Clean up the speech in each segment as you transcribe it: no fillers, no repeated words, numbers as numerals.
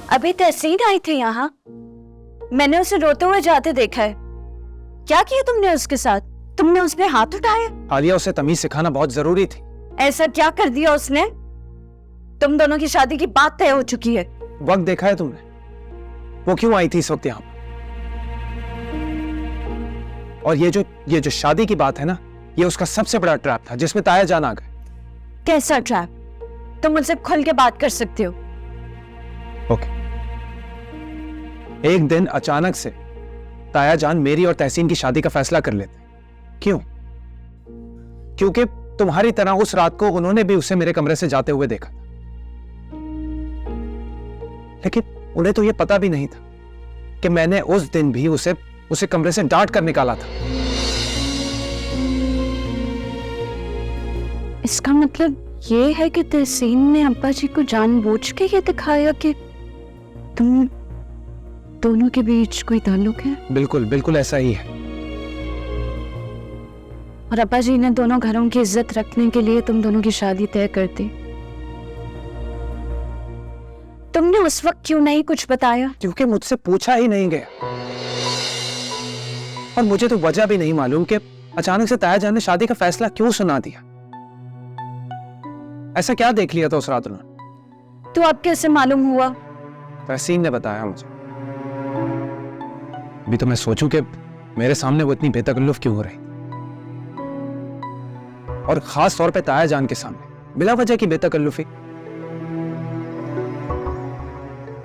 अभी तहसीन आई थी यहाँ, मैंने उसे रोते हुए जाते देखा है। क्या किया तुमने उसके साथ? तुमने उस पे हाथ उठाया? आलिया, उसे तमीज सिखाना बहुत जरूरी थी। ऐसा क्या कर दिया उसने? तुम दोनों की शादी की बात तय हो चुकी है। वक्त देखा है तुमने? वो क्यों आई थी इस वक्त यहाँ? और ये जो शादी की बात है ना, ये उसका सबसे बड़ा ट्रैप था जिसमें ताया जान आ गए। कैसा ट्रैप? तुम मुझसे खुल के बात कर सकते हो। ओके। एक दिन अचानक से ताया जान मेरी और तहसीन की शादी का फैसला कर लेते। क्यों? क्योंकि तुम्हारी तरह उस रात को उन्होंने भी उसे मेरे कमरे से जाते हुए देखा था। लेकिन उन्हें तो यह पता भी नहीं था कि मैंने उस दिन भी उसे कमरे से डांट कर निकाला था। इसका मतलब ये है कि तहसीन ने अब्बा जी को जानबूझ के ये दिखाया कि तुम दोनों के बीच कोई ताल्लुक है? बिल्कुल बिल्कुल ऐसा ही है। और अब्बा जी ने दोनों घरों की इज्जत रखने के लिए तुम दोनों की शादी तय कर दी। तुमने उस वक्त क्यों नहीं कुछ बताया? क्योंकि मुझसे पूछा ही नहीं गया, और मुझे तो वजह भी नहीं मालूम कि अचानक से ताया जान ने शादी का फैसला क्यों सुना दिया। ऐसा क्या देख लिया था उस रात उन्होंने? तो अब कैसे मालूम हुआ? तहसीन ने बताया मुझे। अभी तो मैं सोचूं कि मेरे सामने वो इतनी बेतकल्लुफ क्यों हो रही, और खास तौर पे ताया जान के सामने बिला वजह की बेतकल्लुफी।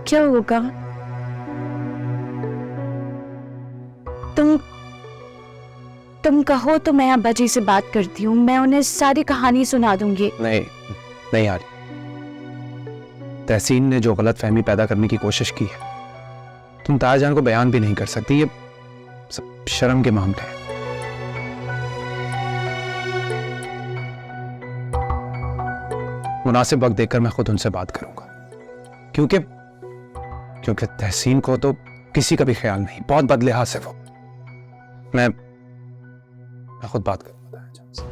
क्या होगा? तुम कहो तो मैं अब्बा जी से बात करती हूँ, मैं उन्हें सारी कहानी सुना दूंगी। नहीं यार, तहसीन ने जो गलत फहमी पैदा करने की कोशिश की है, तुम ताया जान को बयान भी नहीं कर सकती। ये सब शर्म के मामले हैं। मुनासिब वक्त देखकर मैं खुद उनसे बात करूंगा, क्योंकि तहसीन को तो किसी का भी ख्याल नहीं, बहुत बदलिहाज है वो। मैं खुद बात करूंगा ताया जान से।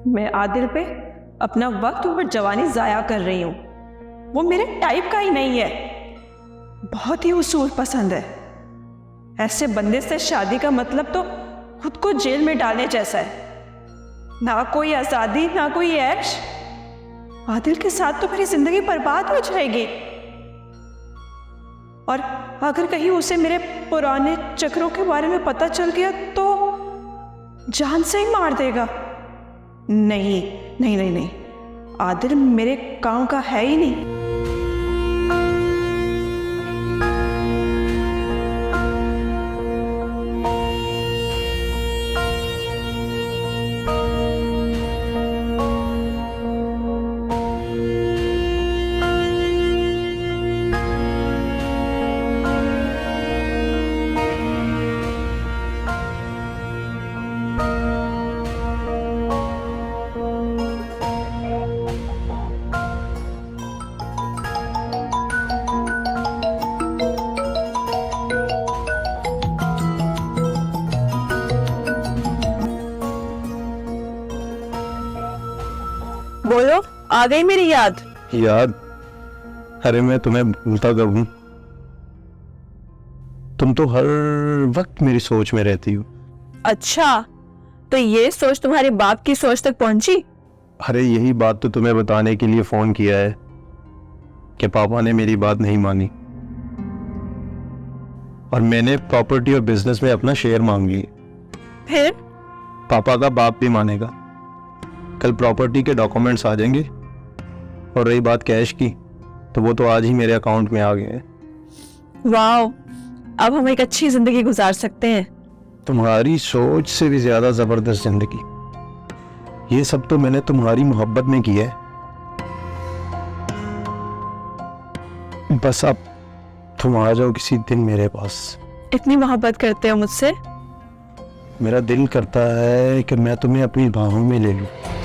मैं आदिल पे अपना वक्त और जवानी जाया कर रही हूँ। वो मेरे टाइप का ही नहीं है, बहुत ही उसूल पसंद है। ऐसे बंदे से शादी का मतलब तो खुद को जेल में डालने जैसा है। ना कोई आज़ादी, ना कोई ऐश। आदिल के साथ तो मेरी जिंदगी बर्बाद हो जाएगी, और अगर कहीं उसे मेरे पुराने चक्रों के बारे में पता चल गया तो जान से ही मार देगा। नहीं नहीं नहीं नहीं, आदिल मेरे काम का है ही नहीं। बोलो, आ गई मेरी याद? अरे मैं तुम्हें भूलता कब हूं? तुम तो हर वक्त मेरी सोच में रहती हो। अच्छा, तो ये सोच तुम्हारे बाप की सोच तक पहुंची? अरे यही बात तो तुम्हें बताने के लिए फोन किया है कि पापा ने मेरी बात नहीं मानी, और मैंने प्रॉपर्टी और बिजनेस में अपना शेयर मांग लिया। फिर पापा का बाप भी मानेगा। कल प्रॉपर्टी के डॉक्यूमेंट्स आ जाएंगे, और रही बात कैश की, तो वो तो आज ही मेरे अकाउंट में आ गए हैं। वाह, अब हम एक अच्छी जिंदगी गुजार सकते हैं। तुम्हारी सोच से भी ज्यादा जबरदस्त जिंदगी, ये सब तो मैंने तुम्हारी मोहब्बत में किया है। बस अब तुम आ जाओ किसी दिन मेरे पास। इतनी मोहब्बत करते हो मुझसे? मेरा दिल करता है कि मैं तुम्हें अपनी बाहों में ले लूं।